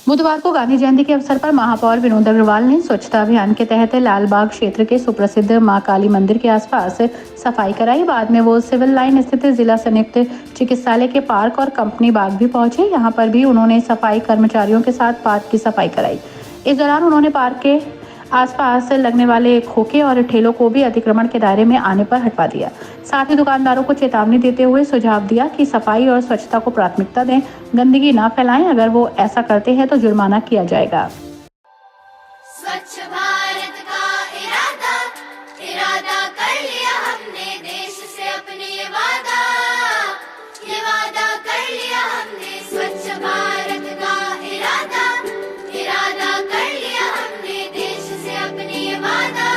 बुधवार को गांधी जयंती के अवसर पर महापौर विनोद अग्रवाल ने स्वच्छता अभियान के तहत लालबाग क्षेत्र के सुप्रसिद्ध मां काली मंदिर के आसपास सफाई कराई। बाद में वो सिविल लाइन स्थित जिला संयुक्त चिकित्सालय के पार्क और कंपनी बाग भी पहुंचे। यहां पर भी उन्होंने सफाई कर्मचारियों के साथ पार्क की सफाई कराई। इस दौरान उन्होंने पार्क के आसपास लगने वाले खोखे और ठेलों को भी अतिक्रमण के दायरे में आने पर हटवा दिया। साथ ही दुकानदारों को चेतावनी देते हुए सुझाव दिया कि सफाई और स्वच्छता को प्राथमिकता दें, गंदगी न फैलाएं। अगर वो ऐसा करते हैं तो जुर्माना किया जाएगा। स्वच्छ भारत का इरादा कर लिया हमने, देश से अपने ये वादा कर लिया हमने। स्वच्छ भारत का इरादा कर लिया हमने, देश से अपने ये वादा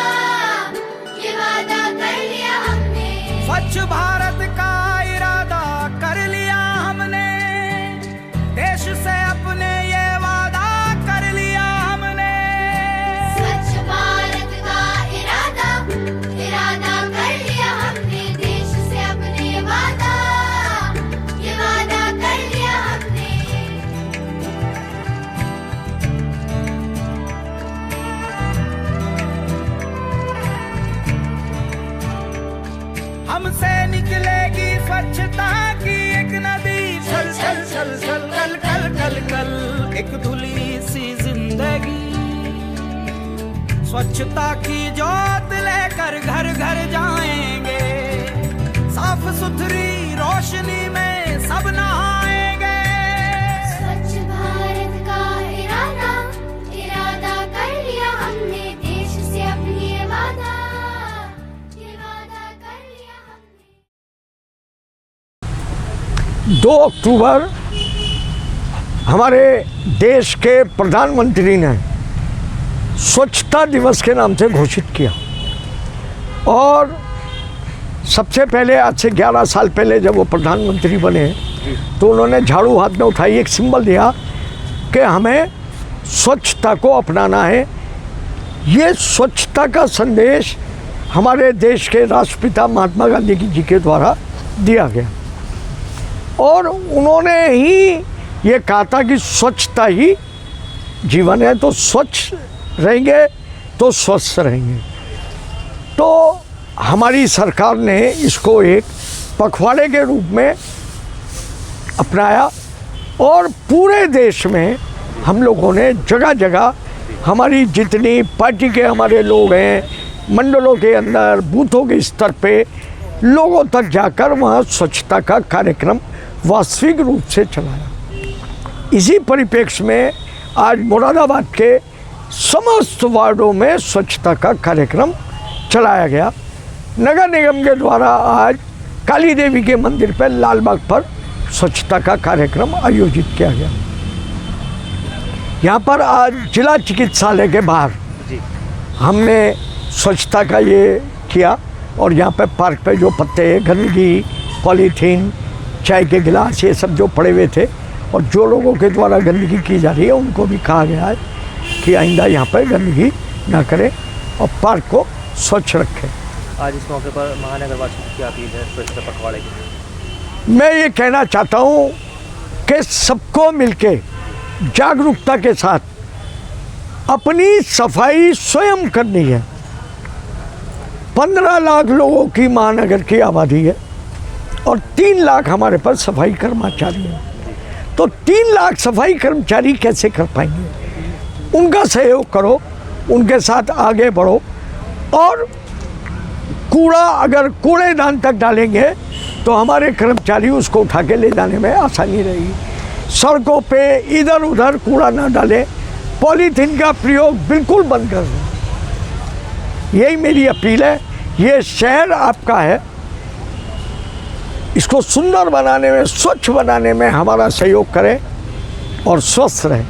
कर लिया हमने। स्वच्छ भारत का इरादा कर लिया हमने, देश से अपने ये वादा कर लिया हमने। स्वच्छ भारत का इरादा कर लिया हमने, देश से अपने ये वादा कर लिया हमने। हमसे निकलेगी स्वच्छता की एक नदी, छल छल छल छल कल कल कल कल एक धुली सी जिंदगी। स्वच्छता की जोत लेकर घर घर जाएंगे, साफ सुथरी रोशनी में सब नहाएंगे। स्वच्छ भारत का इरादा कर लिया हमने, देश से अपनी ये वादा कर लिया हमने। 2 अक्टूबर हमारे देश के प्रधानमंत्री ने स्वच्छता दिवस के नाम से घोषित किया। और सबसे पहले आज से 11 साल पहले जब वो प्रधानमंत्री बने तो उन्होंने झाड़ू हाथ में उठाई, एक सिंबल दिया कि हमें स्वच्छता को अपनाना है। ये स्वच्छता का संदेश हमारे देश के राष्ट्रपिता महात्मा गांधी जी के द्वारा दिया गया और उन्होंने ही ये कहा था कि स्वच्छता ही जीवन है, तो स्वच्छ रहेंगे तो स्वस्थ रहेंगे। तो हमारी सरकार ने इसको एक पखवाड़े के रूप में अपनाया और पूरे देश में हम लोगों ने जगह जगह हमारी जितनी पार्टी के हमारे लोग हैं, मंडलों के अंदर, बूथों के स्तर पे लोगों तक जाकर वहाँ स्वच्छता का कार्यक्रम वास्तविक रूप से चलाया। इसी परिप्रेक्ष्य में आज मुरादाबाद के समस्त वार्डों में स्वच्छता का कार्यक्रम चलाया गया। नगर निगम के द्वारा आज काली देवी के मंदिर पर लालबाग पर स्वच्छता का कार्यक्रम आयोजित किया गया। यहाँ पर आज जिला चिकित्सालय के बाहर हमने स्वच्छता का ये किया और यहाँ पे पार्क पे जो पत्ते, गंदगी, पॉलीथीन, चाय के गिलास, ये सब जो पड़े हुए थे और जो लोगों के द्वारा गंदगी की जा रही है उनको भी कहा गया है कि आइंदा यहाँ पर गंदगी ना करें और पार्क को स्वच्छ रखें। आज इस मौके पर महानगरवासियों की क्या अपील है स्वच्छता पखवाड़े की? मैं ये कहना चाहता हूँ कि सबको मिलके जागरूकता के साथ अपनी सफाई स्वयं करनी है। 15 लाख लोगों की महानगर की आबादी है और 3 लाख हमारे पास सफाई कर्मचारी हैं। तो 3 लाख सफाई कर्मचारी कैसे कर पाएंगे? उनका सहयोग करो, उनके साथ आगे बढ़ो और कूड़ा अगर कूड़ेदान तक डालेंगे तो हमारे कर्मचारी उसको उठा के ले जाने में आसानी रहेगी। सड़कों पे इधर उधर कूड़ा ना डालें, पॉलीथीन का प्रयोग बिल्कुल बंद कर दें। यही मेरी अपील है। ये शहर आपका है, इसको सुंदर बनाने में, स्वच्छ बनाने में हमारा सहयोग करें और स्वस्थ रहें।